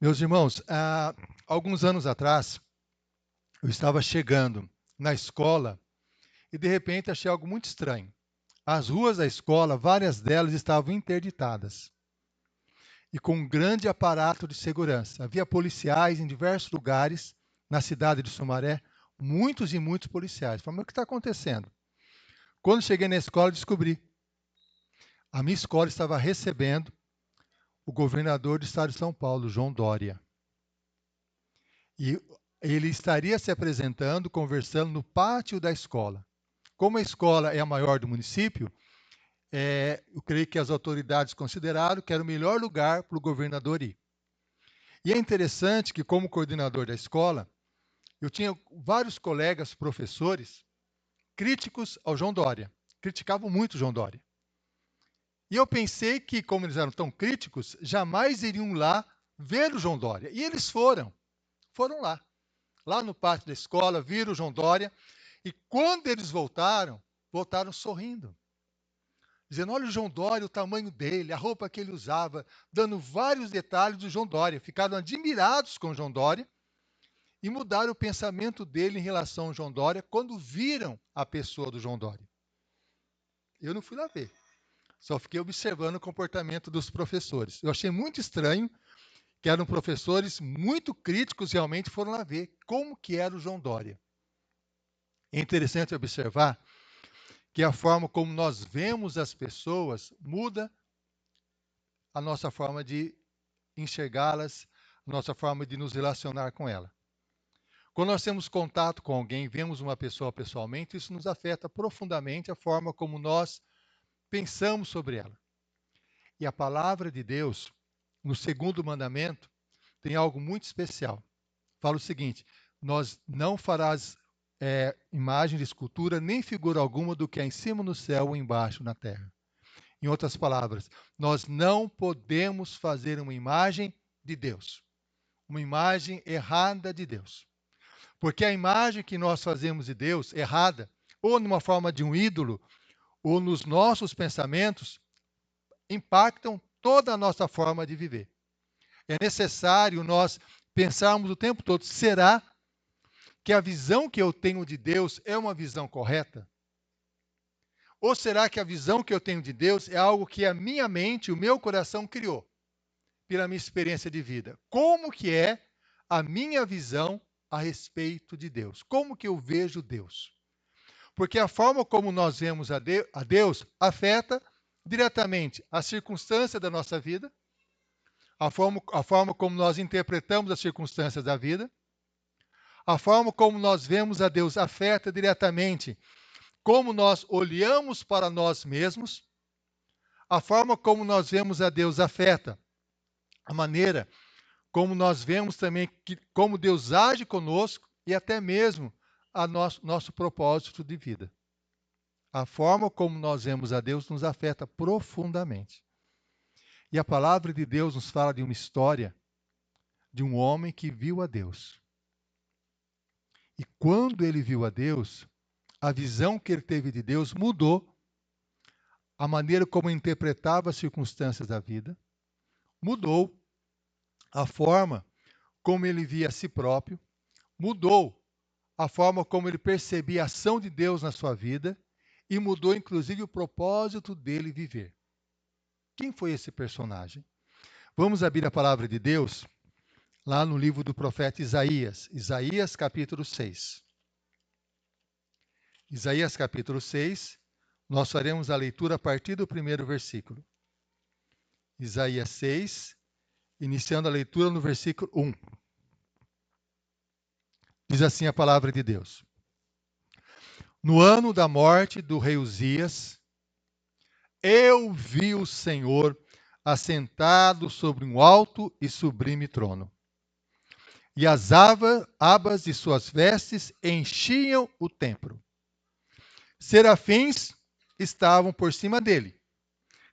Meus irmãos, há alguns anos atrás, eu estava chegando na escola e de repente achei algo muito estranho. As ruas da escola, várias delas estavam interditadas e com um grande aparato de segurança. Havia policiais em diversos lugares na cidade de Sumaré, muitos e muitos policiais. Falei, mas o que está acontecendo? Quando cheguei na escola, descobri. A minha escola estava recebendo o governador do estado de São Paulo, João Dória. E ele estaria se apresentando, conversando no pátio da escola. Como a escola é a maior do município, eu creio que as autoridades consideraram que era o melhor lugar para o governador ir. E é interessante que, como coordenador da escola, eu tinha vários colegas professores críticos ao João Dória. Criticavam muito o João Dória. E eu pensei que, como eles eram tão críticos, jamais iriam lá ver o João Dória. E eles foram lá. Lá no pátio da escola, viram o João Dória, e quando eles voltaram sorrindo. Dizendo, olha o João Dória, o tamanho dele, a roupa que ele usava, dando vários detalhes do João Dória. Ficaram admirados com o João Dória e mudaram o pensamento dele em relação ao João Dória quando viram a pessoa do João Dória. Eu não fui lá ver, só fiquei observando o comportamento dos professores. Eu achei muito estranho que eram professores muito críticos, realmente foram lá ver como que era o João Dória. É interessante observar que a forma como nós vemos as pessoas muda a nossa forma de enxergá-las, a nossa forma de nos relacionar com ela. Quando nós temos contato com alguém, vemos uma pessoa pessoalmente, isso nos afeta profundamente a forma como nós pensamos sobre ela. E a palavra de Deus, no segundo mandamento, tem algo muito especial. Fala o seguinte, nós não farás imagem de escultura, nem figura alguma do que é em cima no céu ou embaixo na terra. Em outras palavras, nós não podemos fazer uma imagem de Deus. Uma imagem errada de Deus. Porque a imagem que nós fazemos de Deus, errada, ou numa forma de um ídolo, ou nos nossos pensamentos, impactam toda a nossa forma de viver. É necessário nós pensarmos o tempo todo, será que a visão que eu tenho de Deus é uma visão correta? Ou será que a visão que eu tenho de Deus é algo que a minha mente, o meu coração criou, pela minha experiência de vida? Como que é a minha visão a respeito de Deus? Como que eu vejo Deus? Porque a forma como nós vemos a Deus afeta diretamente a circunstância da nossa vida, a forma como nós interpretamos as circunstâncias da vida, a forma como nós vemos a Deus afeta diretamente como nós olhamos para nós mesmos, a forma como nós vemos a Deus afeta a maneira como nós vemos também como Deus age conosco e até mesmo a nosso propósito de vida. A forma como nós vemos a Deus nos afeta profundamente. E a palavra de Deus nos fala de uma história de um homem que viu a Deus. E quando ele viu a Deus, a visão que ele teve de Deus mudou a maneira como interpretava as circunstâncias da vida, mudou a forma como ele via a si próprio, mudou a forma como ele percebia a ação de Deus na sua vida e mudou inclusive o propósito dele viver. Quem foi esse personagem? Vamos abrir a palavra de Deus lá no livro do profeta Isaías, Isaías capítulo 6. Isaías capítulo 6, nós faremos a leitura a partir do primeiro versículo. Isaías 6, iniciando a leitura no versículo 1. Diz assim a palavra de Deus. No ano da morte do rei Uzias, eu vi o Senhor assentado sobre um alto e sublime trono. E as abas de suas vestes enchiam o templo. Serafins estavam por cima dele.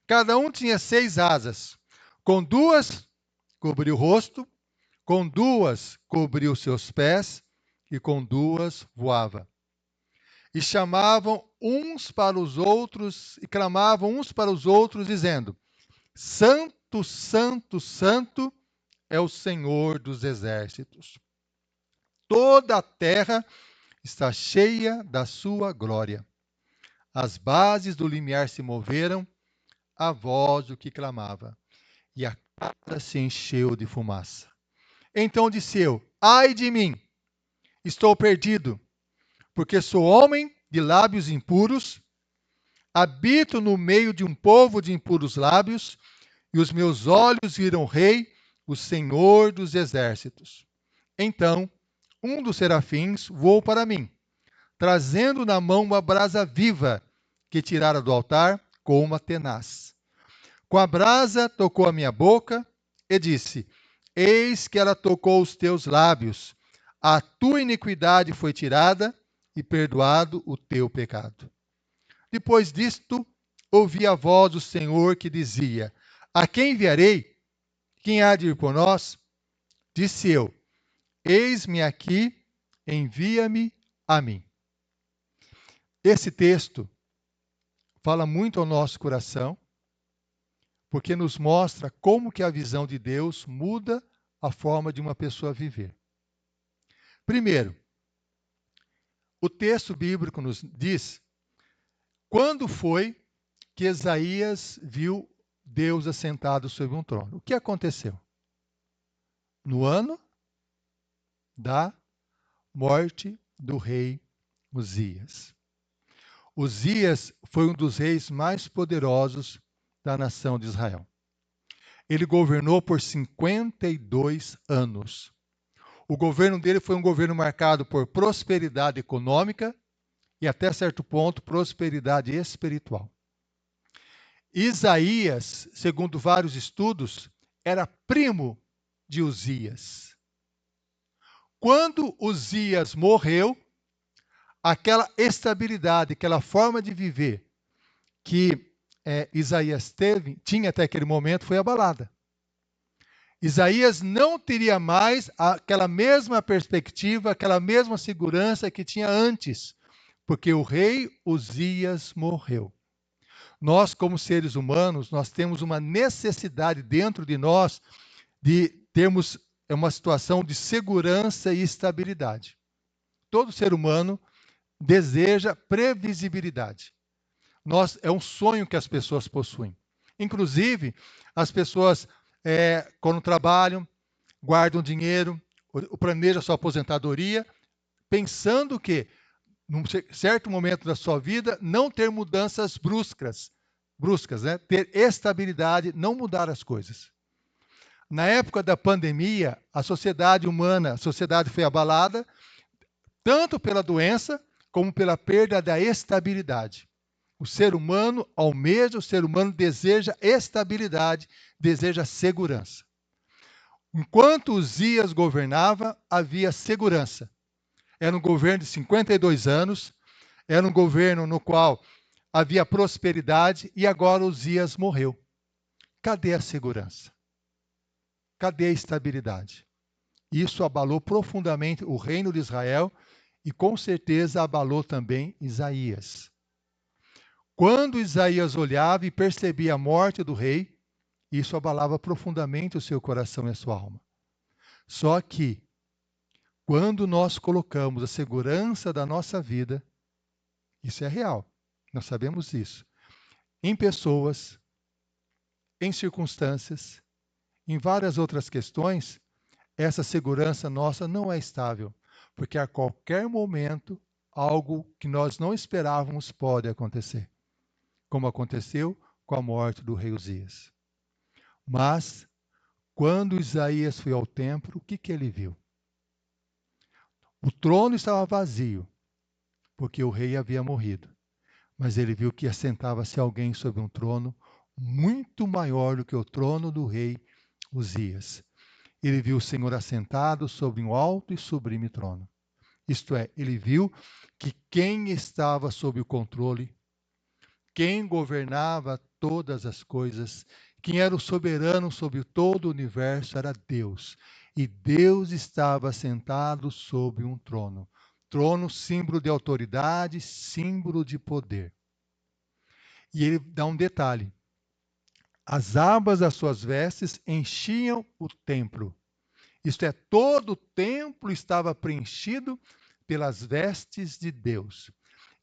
Cada um tinha 6 asas. Com 2 cobriu o rosto, com 2 cobriu seus pés, e com 2 voava. E chamavam uns para os outros, e clamavam uns para os outros, dizendo: Santo, Santo, Santo é o Senhor dos exércitos. Toda a terra está cheia da sua glória. As bases do limiar se moveram, a voz do que clamava, e a casa se encheu de fumaça. Então disse eu: ai de mim, estou perdido, porque sou homem de lábios impuros, habito no meio de um povo de impuros lábios, e os meus olhos viram o Rei, o Senhor dos exércitos. Então, um dos serafins voou para mim, trazendo na mão uma brasa viva que tirara do altar com uma tenaz. Com a brasa tocou a minha boca e disse: eis que ela tocou os teus lábios. A tua iniquidade foi tirada e perdoado o teu pecado. Depois disto, ouvi a voz do Senhor que dizia: a quem enviarei? Quem há de ir por nós? Disse eu: eis-me aqui, envia-me a mim. Esse texto fala muito ao nosso coração, porque nos mostra como que a visão de Deus muda a forma de uma pessoa viver. Primeiro, o texto bíblico nos diz quando foi que Isaías viu Deus assentado sobre um trono. O que aconteceu? No ano da morte do rei Uzias. Uzias foi um dos reis mais poderosos da nação de Israel. Ele governou por 52 anos. O governo dele foi um governo marcado por prosperidade econômica e, até certo ponto, prosperidade espiritual. Isaías, segundo vários estudos, era primo de Uzias. Quando Uzias morreu, aquela estabilidade, aquela forma de viver que Isaías tinha até aquele momento, foi abalada. Isaías não teria mais aquela mesma perspectiva, aquela mesma segurança que tinha antes, porque o rei Uzias morreu. Nós, como seres humanos, nós temos uma necessidade dentro de nós de termos uma situação de segurança e estabilidade. Todo ser humano deseja previsibilidade. É um sonho que as pessoas possuem. Inclusive, as pessoas, quando trabalham, guardam dinheiro, planejam sua aposentadoria, pensando que, num certo momento da sua vida, não ter mudanças bruscas, né? Ter estabilidade, não mudar as coisas. Na época da pandemia, a sociedade humana, a sociedade foi abalada, tanto pela doença, como pela perda da estabilidade. O ser humano almeja, o ser humano deseja estabilidade, deseja segurança. Enquanto Uzias governava, havia segurança. Era um governo de 52 anos, era um governo no qual havia prosperidade e agora Uzias morreu. Cadê a segurança? Cadê a estabilidade? Isso abalou profundamente o reino de Israel e com certeza abalou também Isaías. Quando Isaías olhava e percebia a morte do rei, isso abalava profundamente o seu coração e a sua alma. Só que, quando nós colocamos a segurança da nossa vida, isso é real, nós sabemos isso, em pessoas, em circunstâncias, em várias outras questões, essa segurança nossa não é estável, porque a qualquer momento algo que nós não esperávamos pode acontecer, como aconteceu com a morte do rei Uzias. Mas, quando Isaías foi ao templo, o que ele viu? O trono estava vazio, porque o rei havia morrido. Mas ele viu que assentava-se alguém sobre um trono muito maior do que o trono do rei Uzias. Ele viu o Senhor assentado sobre um alto e sublime trono. Isto é, ele viu que quem estava sob o controle, quem governava todas as coisas, quem era o soberano sobre todo o universo era Deus. E Deus estava sentado sobre um trono. Trono, símbolo de autoridade, símbolo de poder. E ele dá um detalhe. As abas das suas vestes enchiam o templo. Isto é, todo o templo estava preenchido pelas vestes de Deus.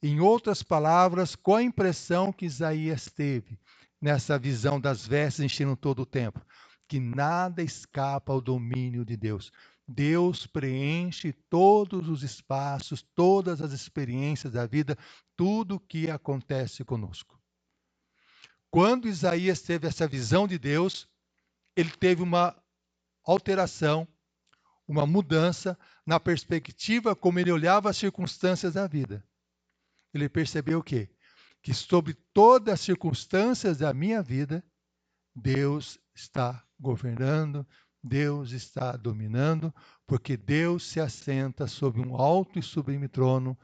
Em outras palavras, qual a impressão que Isaías teve nessa visão das vestes enchendo todo o templo? Que nada escapa ao domínio de Deus. Deus preenche todos os espaços, todas as experiências da vida, tudo o que acontece conosco. Quando Isaías teve essa visão de Deus, ele teve uma alteração, uma mudança na perspectiva como ele olhava as circunstâncias da vida. Ele percebeu o quê? Que sobre todas as circunstâncias da minha vida, Deus está governando, Deus está dominando, porque Deus se assenta sobre um alto e sublime trono,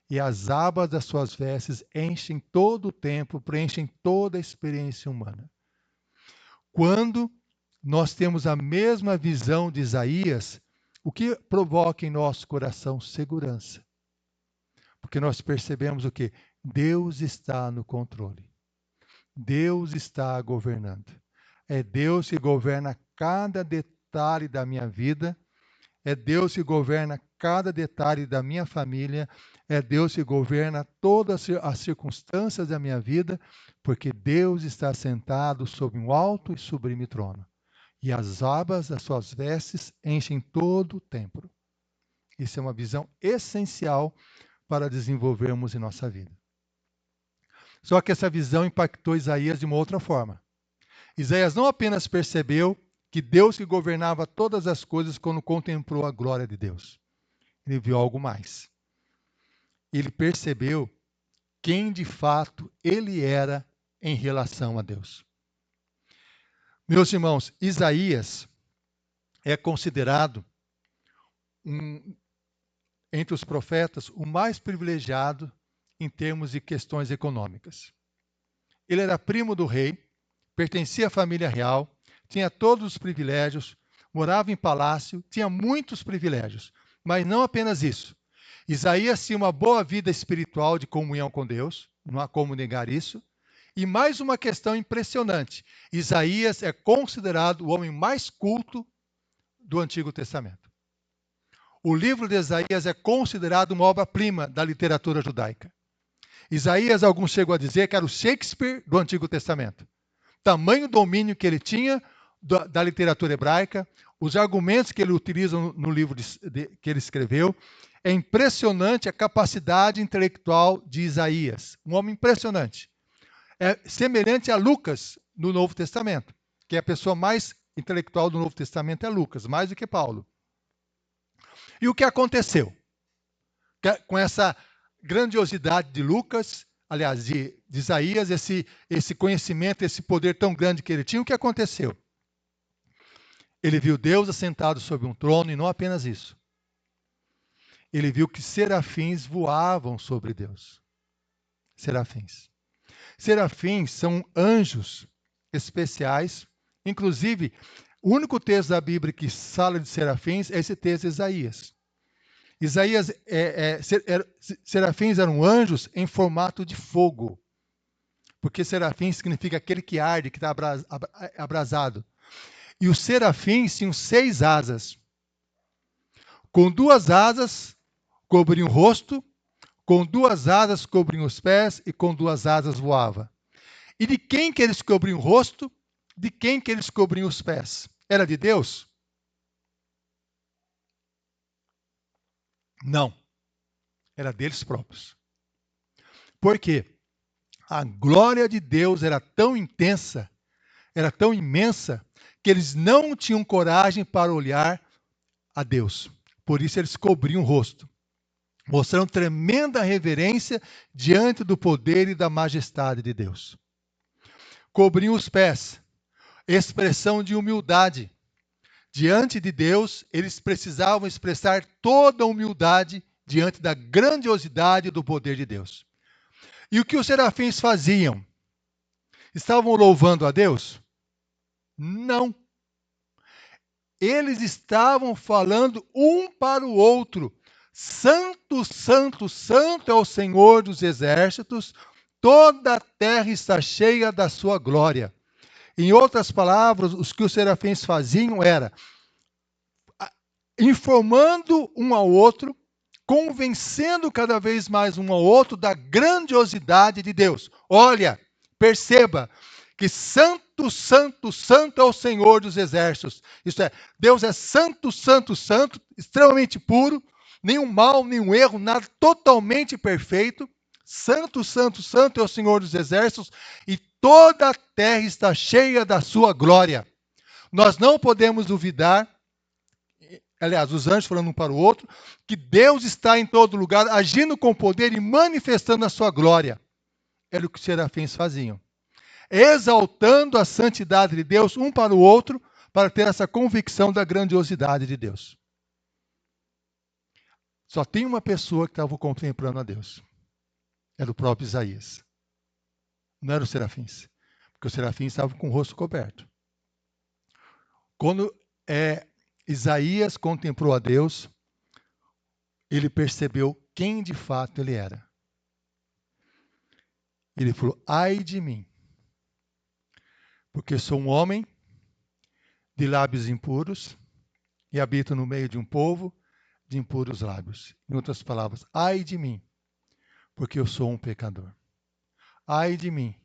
e as abas das suas vestes enchem todo o tempo, preenchem toda a experiência humana. Quando nós temos a mesma visão de Isaías, o que provoca em nosso coração? Segurança. Porque nós percebemos o quê? Deus está no controle. Deus está governando. É Deus que governa cada detalhe da minha vida. É Deus que governa cada detalhe da minha família. É Deus que governa todas as circunstâncias da minha vida, porque Deus está sentado sobre um alto e sublime trono. E as abas das suas vestes enchem todo o templo. Isso é uma visão essencial para desenvolvermos em nossa vida. Só que essa visão impactou Isaías de uma outra forma. Isaías não apenas percebeu que Deus que governava todas as coisas quando contemplou a glória de Deus. Ele viu algo mais. Ele percebeu quem de fato ele era em relação a Deus. Meus irmãos, Isaías é considerado entre os profetas o mais privilegiado em termos de questões econômicas. Ele era primo do rei, pertencia à família real, tinha todos os privilégios, morava em palácio, tinha muitos privilégios. Mas não apenas isso. Isaías tinha uma boa vida espiritual de comunhão com Deus, não há como negar isso. E mais uma questão impressionante. Isaías é considerado o homem mais culto do Antigo Testamento. O livro de Isaías é considerado uma obra-prima da literatura judaica. Isaías, alguns chegam a dizer que era o Shakespeare do Antigo Testamento. Tamanho domínio que ele tinha da literatura hebraica, os argumentos que ele utiliza no livro que ele escreveu. É impressionante a capacidade intelectual de Isaías. Um homem impressionante. É semelhante a Lucas no Novo Testamento, que é a pessoa mais intelectual do Novo Testamento é Lucas, mais do que Paulo. E o que aconteceu? Com essa grandiosidade de Lucas, aliás, de Isaías, esse conhecimento, esse poder tão grande que ele tinha, o que aconteceu? Ele viu Deus assentado sobre um trono e não apenas isso. Ele viu que serafins voavam sobre Deus. Serafins. Serafins são anjos especiais. Inclusive, o único texto da Bíblia que fala de serafins é esse texto de Isaías. Serafins eram anjos em formato de fogo. Porque serafim significa aquele que arde, que está abrasado. E os serafins tinham 6 asas. Com 2 asas cobriam o rosto, com 2 asas cobriam os pés e com 2 asas voava. E de quem que eles cobriam o rosto? De quem que eles cobriam os pés? Era de Deus? Não. Era deles próprios. Por quê? A glória de Deus era tão intensa, era tão imensa, que eles não tinham coragem para olhar a Deus. Por isso eles cobriam o rosto, mostrando tremenda reverência diante do poder e da majestade de Deus. Cobriam os pés, expressão de humildade. Diante de Deus, eles precisavam expressar toda a humildade diante da grandiosidade do poder de Deus. E o que os serafins faziam? Estavam louvando a Deus? Não. Eles estavam falando um para o outro. Santo, santo, santo é o Senhor dos exércitos, toda a terra está cheia da sua glória. Em outras palavras, o que os serafins faziam era informando um ao outro, convencendo cada vez mais um ao outro da grandiosidade de Deus. Olha, perceba que santo, santo, santo é o Senhor dos exércitos. Isto é, Deus é santo, santo, santo, extremamente puro, nenhum mal, nenhum erro, nada, totalmente perfeito. Santo, santo, santo é o Senhor dos exércitos e toda a terra está cheia da sua glória. Nós não podemos duvidar, aliás, os anjos falando um para o outro, que Deus está em todo lugar, agindo com poder e manifestando a sua glória. Era o que os serafins faziam. Exaltando a santidade de Deus um para o outro, para ter essa convicção da grandiosidade de Deus. Só tem uma pessoa que estava contemplando a Deus. Era o próprio Isaías. Não eram os serafins. Porque os serafins estavam com o rosto coberto. Quando Isaías contemplou a Deus, ele percebeu quem de fato ele era. Ele falou, ai de mim, porque sou um homem de lábios impuros e habito no meio de um povo de impuros lábios. Em outras palavras, ai de mim, porque eu sou um pecador. Ai de mim,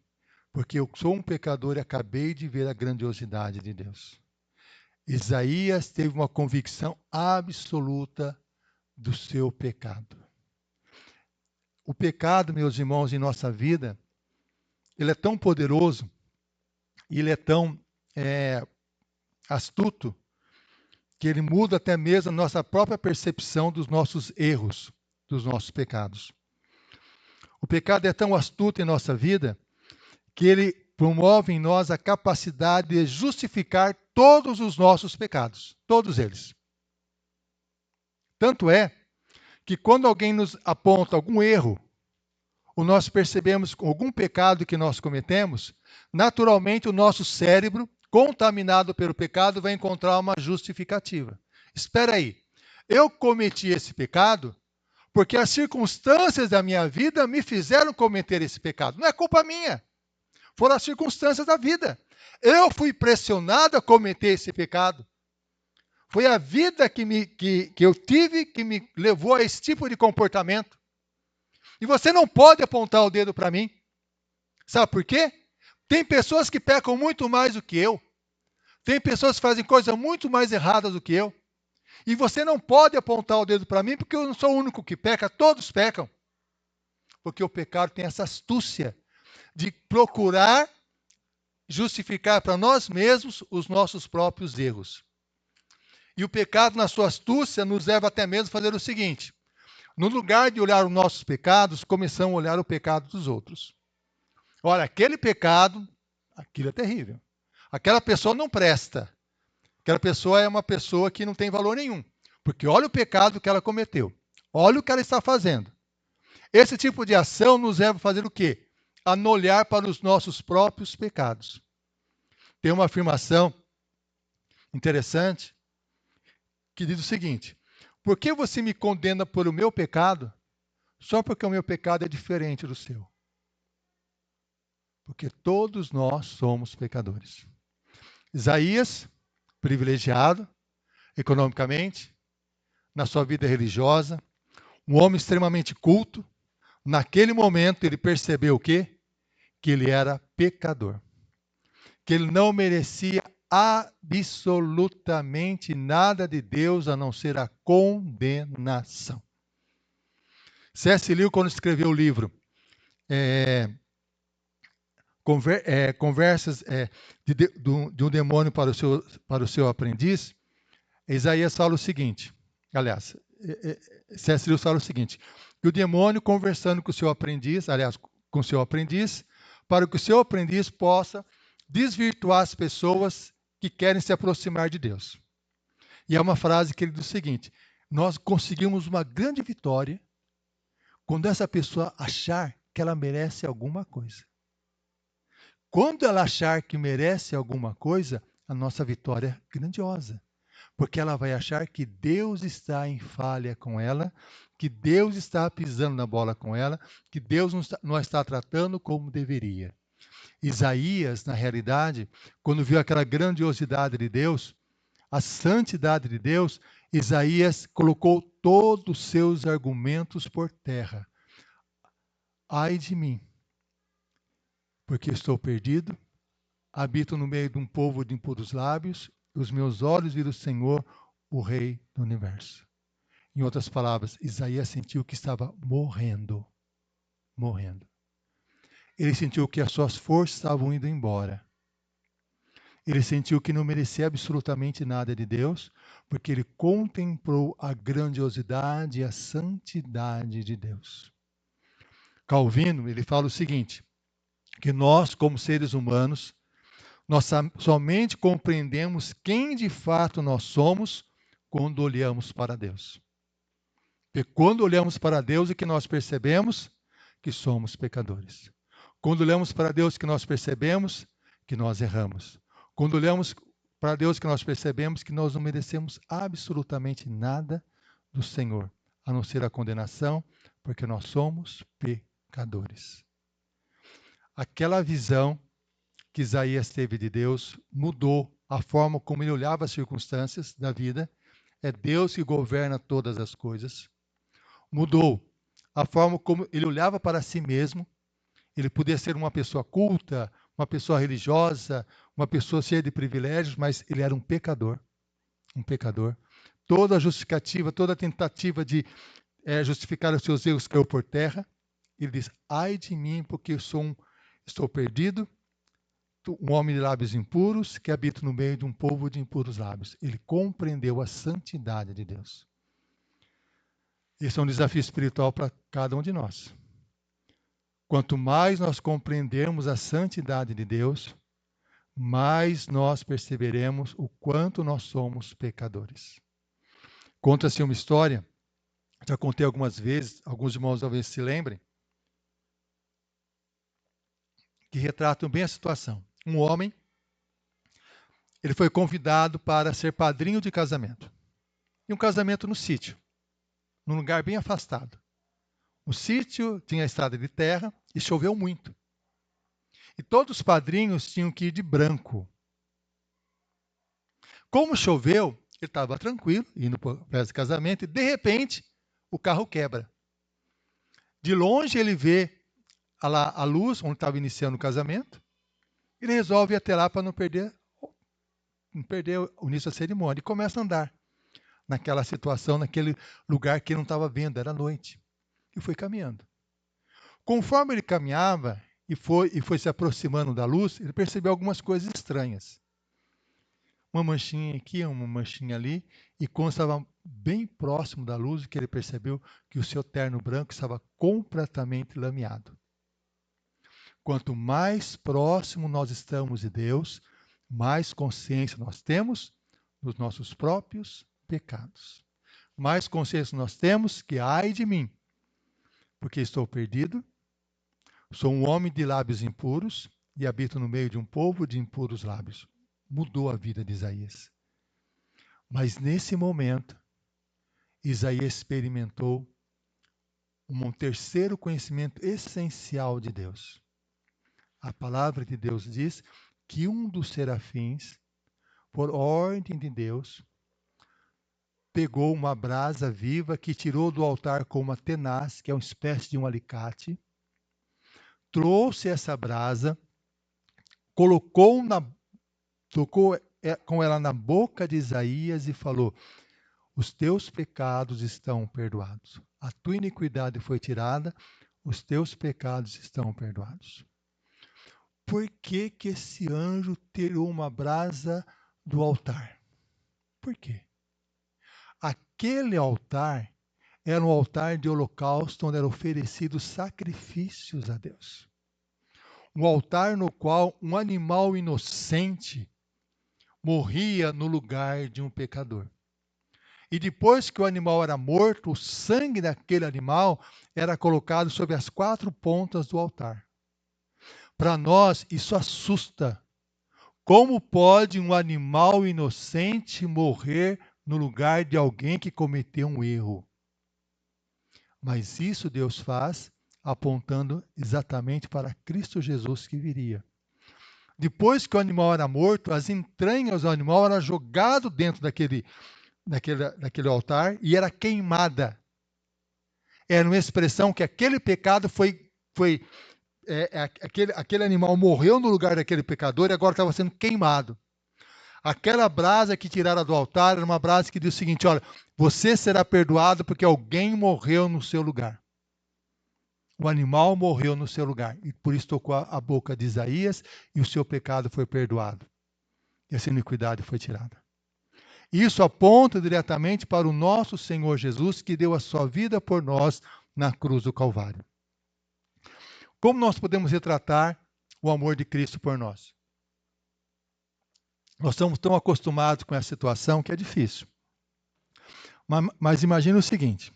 porque eu sou um pecador e acabei de ver a grandiosidade de Deus. Isaías teve uma convicção absoluta do seu pecado. O pecado, meus irmãos, em nossa vida, ele é tão poderoso, ele é tão astuto, que ele muda até mesmo a nossa própria percepção dos nossos erros, dos nossos pecados. O pecado é tão astuto em nossa vida, que ele promove em nós a capacidade de justificar todos os nossos pecados, todos eles. Tanto é que quando alguém nos aponta algum erro, ou nós percebemos algum pecado que nós cometemos, naturalmente o nosso cérebro, contaminado pelo pecado, vai encontrar uma justificativa. Espera aí, eu cometi esse pecado porque as circunstâncias da minha vida me fizeram cometer esse pecado. Não é culpa minha, foram as circunstâncias da vida. Eu fui pressionado a cometer esse pecado. Foi a vida que eu tive que me levou a esse tipo de comportamento. E você não pode apontar o dedo para mim. Sabe por quê? Tem pessoas que pecam muito mais do que eu. Tem pessoas que fazem coisas muito mais erradas do que eu. E você não pode apontar o dedo para mim, porque eu não sou o único que peca, todos pecam. Porque o pecado tem essa astúcia de procurar justificar para nós mesmos os nossos próprios erros. E o pecado, na sua astúcia, nos leva até mesmo a fazer o seguinte: no lugar de olhar os nossos pecados, começamos a olhar o pecado dos outros. Olha, aquele pecado, aquilo é terrível. Aquela pessoa não presta. Aquela pessoa é uma pessoa que não tem valor nenhum. Porque olha o pecado que ela cometeu. Olha o que ela está fazendo. Esse tipo de ação nos leva a fazer o quê? A não olhar para os nossos próprios pecados. Tem uma afirmação interessante que diz o seguinte: por que você me condena por o meu pecado só porque o meu pecado é diferente do seu? Porque todos nós somos pecadores. Isaías, privilegiado economicamente, na sua vida religiosa, um homem extremamente culto, naquele momento ele percebeu o quê? Que ele era pecador. Que ele não merecia absolutamente nada de Deus a não ser a condenação. C.S. Lewis, quando escreveu o livro Conversas de um demônio para o seu aprendiz, Isaías fala o seguinte, aliás, C.S. Lewis fala o seguinte, que o demônio conversando com o seu aprendiz, aliás, com o seu aprendiz, para que o seu aprendiz possa desvirtuar as pessoas que querem se aproximar de Deus. E é uma frase que ele diz o seguinte: nós conseguimos uma grande vitória quando essa pessoa achar que ela merece alguma coisa. Quando ela achar que merece alguma coisa, a nossa vitória é grandiosa. Porque ela vai achar que Deus está em falha com ela, que Deus está pisando na bola com ela, que Deus não está tratando como deveria. Isaías, na realidade, quando viu aquela grandiosidade de Deus, a santidade de Deus, Isaías colocou todos os seus argumentos por terra. Ai de mim, porque estou perdido, habito no meio de um povo de impuros lábios, e os meus olhos viram o Senhor, o Rei do Universo. Em outras palavras, Isaías sentiu que estava morrendo. Morrendo. Ele sentiu que as suas forças estavam indo embora. Ele sentiu que não merecia absolutamente nada de Deus, porque ele contemplou a grandiosidade e a santidade de Deus. Calvino, ele fala o seguinte, que nós, como seres humanos, nós somente compreendemos quem de fato nós somos quando olhamos para Deus. E quando olhamos para Deus, é que nós percebemos que somos pecadores. Quando olhamos para Deus, que nós percebemos que nós erramos. Quando olhamos para Deus, que nós percebemos que nós não merecemos absolutamente nada do Senhor, a não ser a condenação, porque nós somos pecadores. Aquela visão que Isaías teve de Deus mudou a forma como ele olhava as circunstâncias da vida. É Deus que governa todas as coisas. Mudou a forma como ele olhava para si mesmo. Ele podia ser uma pessoa culta, uma pessoa religiosa, uma pessoa cheia de privilégios, mas ele era um pecador. Um pecador. Toda a justificativa, toda a tentativa de justificar os seus erros caiu por terra. Ele diz, ai de mim, porque estou perdido, um homem de lábios impuros, que habita no meio de um povo de impuros lábios. Ele compreendeu a santidade de Deus. Esse é um desafio espiritual para cada um de nós. Quanto mais nós compreendermos a santidade de Deus, mais nós perceberemos o quanto nós somos pecadores. Conta-se uma história, já contei algumas vezes, alguns irmãos talvez se lembrem, que retratam bem a situação. Um homem, ele foi convidado para ser padrinho de casamento. E um casamento no sítio, num lugar bem afastado. O sítio tinha estrada de terra e choveu muito. E todos os padrinhos tinham que ir de branco. Como choveu, ele estava tranquilo, indo para o festa de casamento, e de repente o carro quebra. De longe ele vê a luz, onde estava iniciando o casamento, e ele resolve ir até lá para não perder o início da cerimônia. E começa a andar naquela situação, naquele lugar que ele não estava vendo, era noite. E foi caminhando. Conforme ele caminhava e foi se aproximando da luz, ele percebeu algumas coisas estranhas. Uma manchinha aqui, uma manchinha ali, e quando estava bem próximo da luz, que ele percebeu que o seu terno branco estava completamente lameado. Quanto mais próximo nós estamos de Deus, mais consciência nós temos dos nossos próprios pecados. Mais consciência nós temos que, ai de mim, porque estou perdido, sou um homem de lábios impuros e habito no meio de um povo de impuros lábios. Mudou a vida de Isaías. Mas nesse momento, Isaías experimentou um terceiro conhecimento essencial de Deus. A palavra de Deus diz que um dos serafins, por ordem de Deus, pegou uma brasa viva que tirou do altar com uma tenaz, que é uma espécie de um alicate, trouxe essa brasa, tocou com ela na boca de Isaías e falou, os teus pecados estão perdoados. A tua iniquidade foi tirada, os teus pecados estão perdoados. Por que que esse anjo tirou uma brasa do altar? Por quê? Aquele altar era um altar de holocausto onde eram oferecidos sacrifícios a Deus. Um altar no qual um animal inocente morria no lugar de um pecador. E depois que o animal era morto, o sangue daquele animal era colocado sobre as 4 pontas do altar. Para nós, isso assusta. Como pode um animal inocente morrer no lugar de alguém que cometeu um erro? Mas isso Deus faz apontando exatamente para Cristo Jesus que viria. depois que o animal era morto, as entranhas do animal eram jogadas dentro daquele altar e era queimada. Era uma expressão que aquele pecado aquele animal morreu no lugar daquele pecador e agora estava sendo queimado. Aquela brasa que tiraram do altar era uma brasa que diz o seguinte: olha, você será perdoado porque alguém morreu no seu lugar. O animal morreu no seu lugar e por isso tocou a boca de Isaías e o seu pecado foi perdoado. E essa iniquidade foi tirada. Isso aponta diretamente para o nosso Senhor Jesus, que deu a sua vida por nós na cruz do Calvário. Como nós podemos retratar o amor de Cristo por nós? Nós estamos tão acostumados com essa situação que é difícil. Mas imagine o seguinte: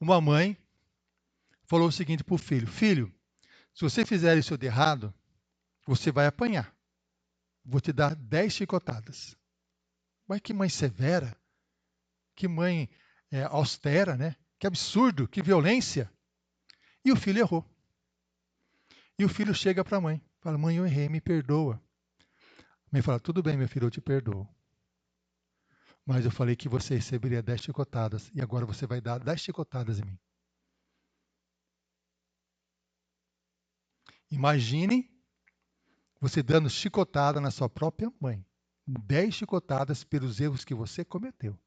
uma mãe falou o seguinte para o filho: filho, se você fizer isso de errado, você vai apanhar. Vou te dar 10 chicotadas. Mas que mãe severa, que mãe austera, né? Que absurdo, que violência. E o filho errou. E o filho chega para a mãe, fala: mãe, eu errei, me perdoa. A mãe fala: tudo bem, meu filho, eu te perdoo. Mas eu falei que você receberia 10 chicotadas e agora você vai dar 10 chicotadas em mim. Imagine você dando chicotada na sua própria mãe. 10 chicotadas pelos erros que você cometeu.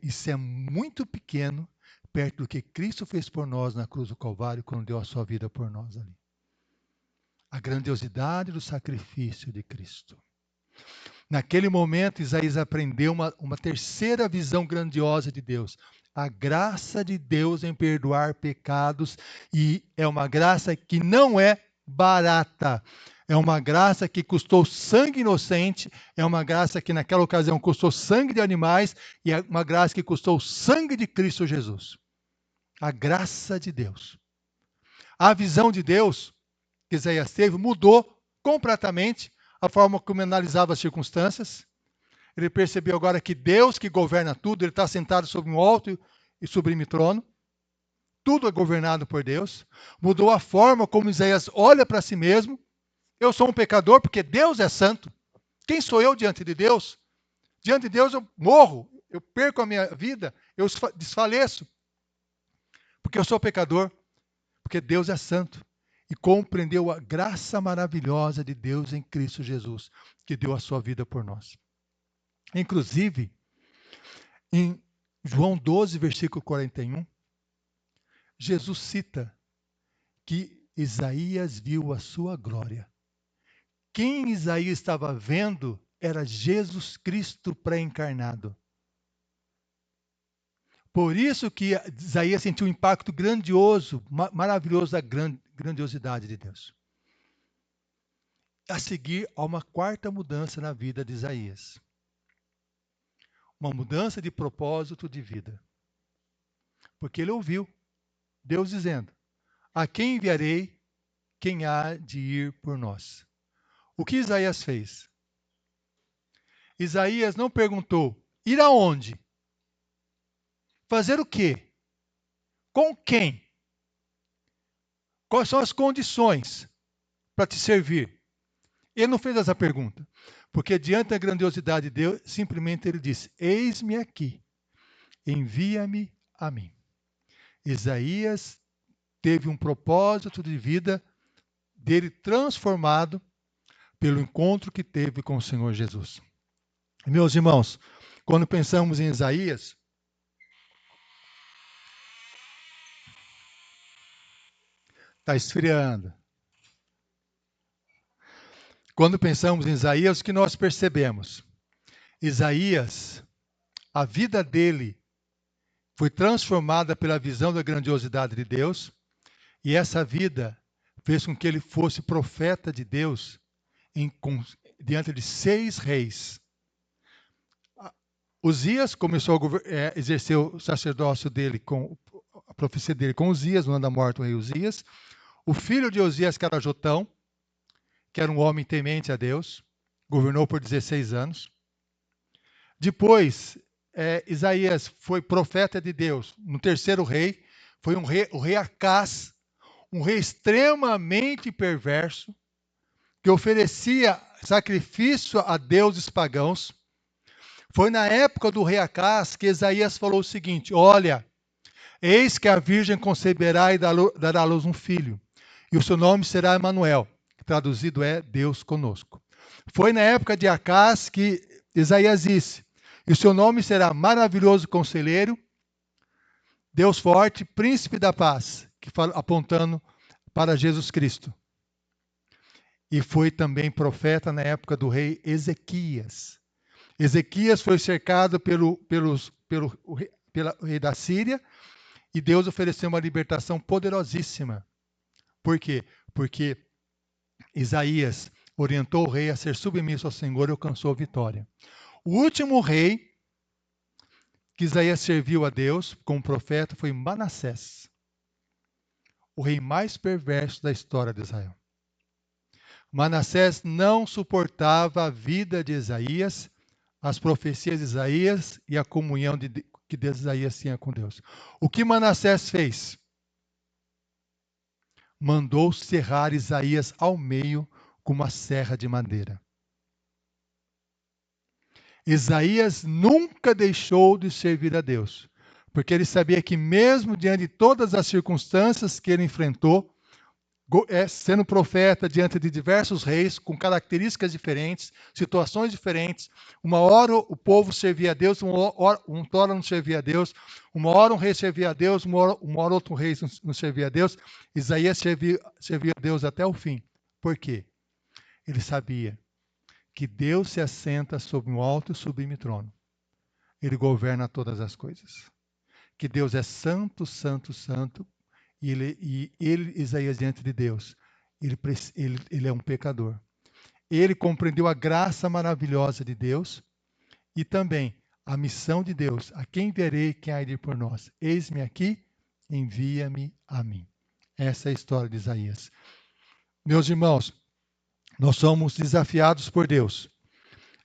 Isso é muito pequeno perto do que Cristo fez por nós na cruz do Calvário quando deu a sua vida por nós ali. A grandiosidade do sacrifício de Cristo. Naquele momento, Isaías aprendeu uma terceira visão grandiosa de Deus. A graça de Deus em perdoar pecados, e é uma graça que não é barata. É uma graça que custou sangue inocente, é uma graça que naquela ocasião custou sangue de animais, e é uma graça que custou sangue de Cristo Jesus. A graça de Deus. A visão de Deus que Isaías teve mudou completamente a forma como analisava as circunstâncias. Ele percebeu agora que Deus que governa tudo, ele está sentado sobre um alto e sublime trono. Tudo é governado por Deus. Mudou a forma como Isaías olha para si mesmo. Eu sou um pecador porque Deus é santo. Quem sou eu diante de Deus? Diante de Deus eu morro, eu perco a minha vida, eu desfaleço. Porque eu sou pecador, porque Deus é santo. E compreendeu a graça maravilhosa de Deus em Cristo Jesus, que deu a sua vida por nós. Inclusive, em João 12, versículo 41, Jesus cita que Isaías viu a sua glória. Quem Isaías estava vendo era Jesus Cristo pré-encarnado. Por isso que Isaías sentiu um impacto grandioso, maravilhoso da grandiosidade de Deus. A seguir, há uma quarta mudança na vida de Isaías. Uma mudança de propósito de vida. Porque ele ouviu Deus dizendo: a quem enviarei, quem há de ir por nós? O que Isaías fez? Isaías não perguntou: ir aonde? Fazer o quê? Com quem? Quais são as condições para te servir? Ele não fez essa pergunta, porque diante da grandiosidade de Deus, simplesmente ele disse: eis-me aqui, envia-me a mim. Isaías teve um propósito de vida dele transformado pelo encontro que teve com o Senhor Jesus. Meus irmãos, quando pensamos em Isaías, está esfriando. Quando pensamos em Isaías, o que nós percebemos? Isaías, a vida dele foi transformada pela visão da grandiosidade de Deus, e essa vida fez com que ele fosse profeta de Deus diante de 6 reis. Uzias começou a exercer o sacerdócio dele, a profecia dele com Uzias, no ano da morte do rei Uzias. O filho de Uzias, que era Jotão, que era um homem temente a Deus, governou por 16 anos. Depois, Isaías foi profeta de Deus no terceiro rei, foi o rei Acás, um rei extremamente perverso, que oferecia sacrifício a deuses pagãos. Foi na época do rei Acás que Isaías falou o seguinte: olha, eis que a virgem conceberá e dará à luz um filho, e o seu nome será Emanuel, que traduzido é Deus conosco. Foi na época de Acás que Isaías disse: e o seu nome será Maravilhoso Conselheiro, Deus Forte, Príncipe da Paz, apontando para Jesus Cristo. E foi também profeta na época do rei Ezequias. Ezequias foi cercado pelo rei da Síria e Deus ofereceu uma libertação poderosíssima. Por quê? Porque Isaías orientou o rei a ser submisso ao Senhor e alcançou a vitória. O último rei que Isaías serviu a Deus como profeta foi Manassés, o rei mais perverso da história de Israel. Manassés não suportava a vida de Isaías, as profecias de Isaías e a comunhão que Isaías tinha com Deus. O que Manassés fez? Mandou serrar Isaías ao meio com uma serra de madeira. Isaías nunca deixou de servir a Deus, porque ele sabia que mesmo diante de todas as circunstâncias que ele enfrentou, sendo profeta diante de diversos reis, com características diferentes, situações diferentes. Uma hora o povo servia a Deus, uma hora não servia a Deus, uma hora um rei servia a Deus, uma hora outro rei não servia a Deus. Isaías servia a Deus até o fim. Por quê? Ele sabia que Deus se assenta sobre um alto e sublime trono. Ele governa todas as coisas. Que Deus é santo, santo, santo. E ele, Isaías, diante de Deus, ele é um pecador. Ele compreendeu a graça maravilhosa de Deus e também a missão de Deus. A quem verei, quem há de ir por nós? Eis-me aqui, envia-me a mim. Essa é a história de Isaías. Meus irmãos, nós somos desafiados por Deus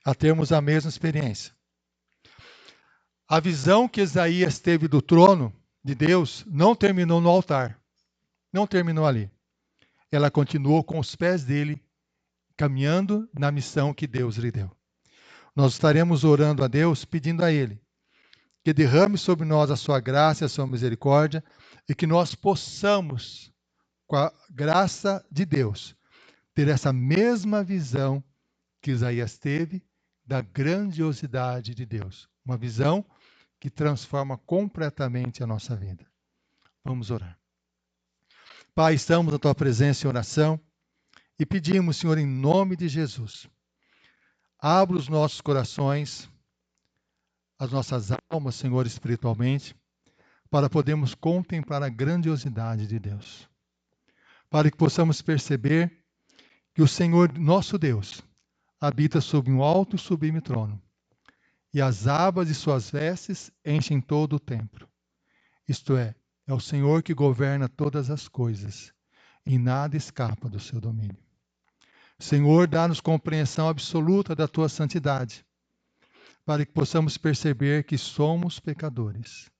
a termos a mesma experiência. A visão que Isaías teve do trono de Deus não terminou no altar. Não terminou ali. Ela continuou com os pés dele, caminhando na missão que Deus lhe deu. Nós estaremos orando a Deus, pedindo a Ele que derrame sobre nós a sua graça e a sua misericórdia e que nós possamos, com a graça de Deus, ter essa mesma visão que Isaías teve da grandiosidade de Deus. Uma visão que transforma completamente a nossa vida. Vamos orar. Pai, estamos na Tua presença em oração e pedimos, Senhor, em nome de Jesus, abra os nossos corações, as nossas almas, Senhor, espiritualmente, para podermos contemplar a grandiosidade de Deus. Para que possamos perceber que o Senhor, nosso Deus, habita sob um alto e sublime trono, e as abas de suas vestes enchem todo o templo. Isto é o Senhor que governa todas as coisas, e nada escapa do seu domínio. Senhor, dá-nos compreensão absoluta da tua santidade, para que possamos perceber que somos pecadores,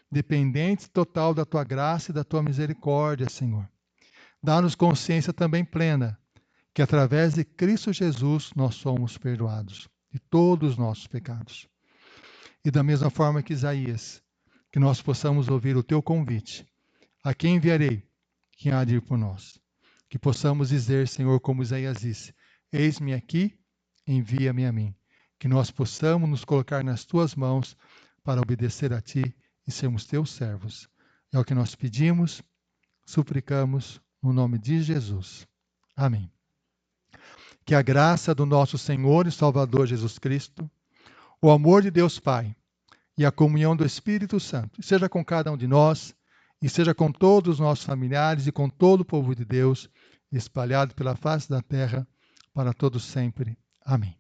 dependentes total da tua graça e da tua misericórdia, Senhor. Dá-nos consciência também plena que através de Cristo Jesus nós somos perdoados de todos os nossos pecados. E da mesma forma que Isaías, que nós possamos ouvir o teu convite. A quem enviarei? Quem há de ir por nós? Que possamos dizer, Senhor, como Isaías disse, eis-me aqui, envia-me a mim. Que nós possamos nos colocar nas tuas mãos para obedecer a ti e sermos teus servos. É o que nós pedimos, suplicamos, no nome de Jesus. Amém. Que a graça do nosso Senhor e Salvador Jesus Cristo, o amor de Deus Pai e a comunhão do Espírito Santo seja com cada um de nós e seja com todos os nossos familiares e com todo o povo de Deus espalhado pela face da terra para todos sempre. Amém.